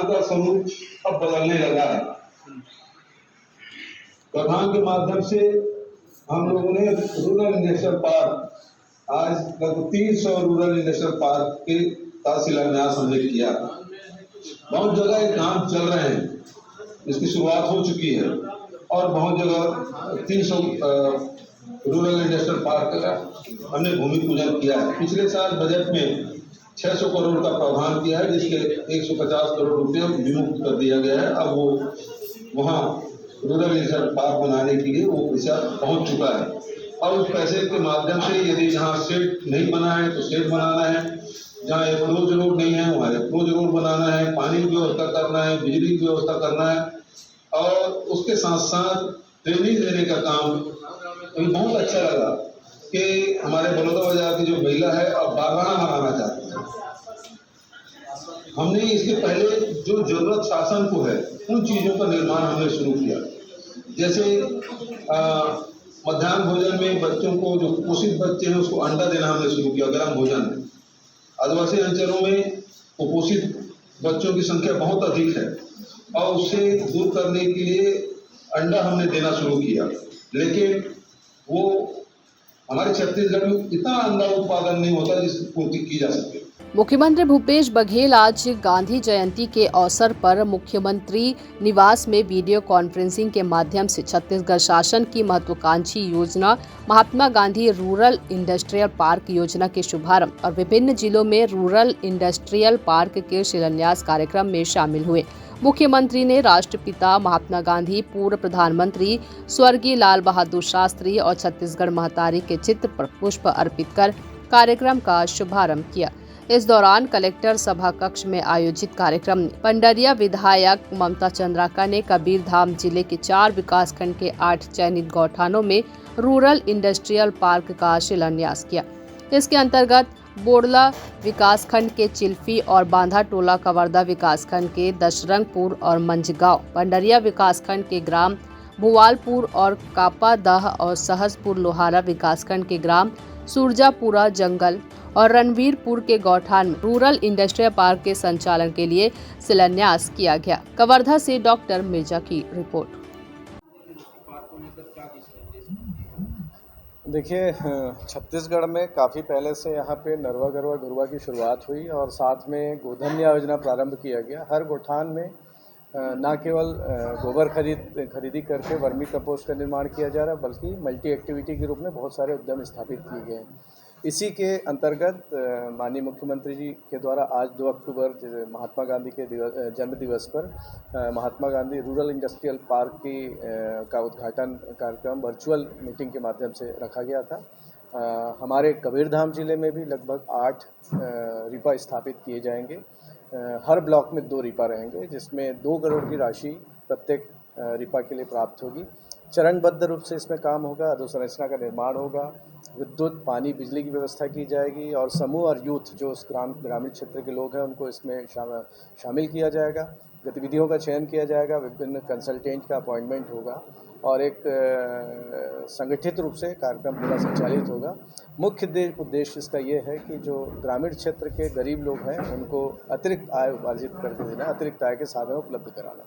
प्रधान का स्वरूप अब बदलने लगा है। प्रधान के माध्यम से हम लोगों ने रूरल इंडस्ट्रियल पार्क, आज लगभग 300 रूरल इंडस्ट्रियल पार्क का शिलान्यास हमने किया। बहुत जगह ये काम चल रहे हैं, इसकी शुरुआत हो चुकी है और बहुत जगह 300 रूरल इंडस्ट्रियल पार्क का हमने भूमि पूजन किया है। पिछले साल बजट में 600 करोड़ का प्रावधान किया है, जिसके 150 करोड़ रुपये विमुक्त कर दिया गया है। अब वो वहाँ रूरल इंडस्ट्रियल पार्क बनाने के लिए वो पैसा पहुँच चुका है और उस पैसे के माध्यम से यदि जहाँ शेड नहीं बना है तो शेड बनाना है, जहाँ अप्रोच रोड नहीं है वहाँ अप्रोच रोड बनाना है, पानी की व्यवस्था करना है, बिजली की व्यवस्था करना है और उसके साथ साथ ट्रेनिंग देने का काम। तो बहुत अच्छा लगा कि हमारे बड़ौदा बाजार की जो महिला है अब बागाना बनाना चाहती है। हमने इसके पहले जो जरूरत शासन को है उन चीजों का निर्माण हमने शुरू किया, जैसे मध्याह्न भोजन में बच्चों को जो कुपोषित बच्चे हैं उसको अंडा देना हमने शुरू किया गर्म भोजन में। आदिवासी अंचलों में कुपोषित बच्चों की संख्या बहुत अधिक है और उससे दूर करने के लिए अंडा हमने देना शुरू किया, लेकिन वो हमारे छत्तीसगढ़ में इतना अंडा उत्पादन नहीं होता जिसकी पूर्ति की जा सके। मुख्यमंत्री भूपेश बघेल आज गांधी जयंती के अवसर पर मुख्यमंत्री निवास में वीडियो कॉन्फ्रेंसिंग के माध्यम से छत्तीसगढ़ शासन की महत्वाकांक्षी योजना Mahatma Gandhi rural industrial park योजना के शुभारंभ और विभिन्न जिलों में रूरल इंडस्ट्रियल पार्क के शिलान्यास कार्यक्रम में शामिल हुए। मुख्यमंत्री ने राष्ट्रपिता महात्मा गांधी, पूर्व प्रधानमंत्री स्वर्गीय लाल बहादुर शास्त्री और छत्तीसगढ़ महतारी के चित्र पर पुष्प अर्पित कर कार्यक्रम का शुभारंभ किया। इस दौरान कलेक्टर सभा कक्ष में आयोजित कार्यक्रम में पंडरिया विधायक ममता चंद्राकर ने कबीरधाम जिले के 4 विकासखंड के 8 चयनित गौठानों में रूरल इंडस्ट्रियल पार्क का शिलान्यास किया। इसके अंतर्गत बोड़ला विकासखंड के चिल्फी और बांधा टोला कवर्धा विकासखंड के दशरंगपुर और मंझगांव, पंडरिया विकासखंड के ग्राम भुवालपुर और कापादह और सहसपुर लोहारा विकासखंड के ग्राम सुरजापुरा जंगल और रणवीरपुर के गौठान में रूरल इंडस्ट्रियल पार्क के संचालन के लिए शिलान्यास किया गया। कवर्धा से डॉक्टर मिर्जा की रिपोर्ट। देखिए, छत्तीसगढ़ में काफ़ी पहले से यहाँ पे नरवा गरवा गरुआ की शुरुआत हुई और साथ में गोधन योजना प्रारंभ किया गया। हर गोठान में न केवल गोबर खरीदी करके वर्मी कंपोस्ट का निर्माण किया जा रहा है, बल्कि मल्टी एक्टिविटी के रूप में बहुत सारे उद्यम स्थापित किए गए हैं। इसी के अंतर्गत माननीय मुख्यमंत्री जी के द्वारा आज 2 अक्टूबर महात्मा गांधी के जन्म दिवस पर Mahatma Gandhi rural industrial park का उद्घाटन कार्यक्रम वर्चुअल मीटिंग के माध्यम से रखा गया था। हमारे कबीरधाम जिले में भी लगभग 8 रिपा स्थापित किए जाएंगे। हर ब्लॉक में 2 रिपा रहेंगे, जिसमें 2 करोड़ की राशि प्रत्येक रिपा के लिए प्राप्त होगी। चरणबद्ध रूप से इसमें काम होगा, अधोसंरचना का निर्माण होगा, विद्युत, पानी, बिजली की व्यवस्था की जाएगी और समूह और यूथ जो उस ग्रामीण क्षेत्र के लोग हैं उनको इसमें शामिल किया जाएगा। गतिविधियों का चयन किया जाएगा, विभिन्न कंसल्टेंट का अपॉइंटमेंट होगा और एक संगठित रूप से कार्यक्रम पूरा संचालित होगा। मुख्य उद्देश्य इसका ये है कि जो ग्रामीण क्षेत्र के गरीब लोग हैं उनको अतिरिक्त आय उपार्जित करके देना, अतिरिक्त आय के साधन उपलब्ध कराना।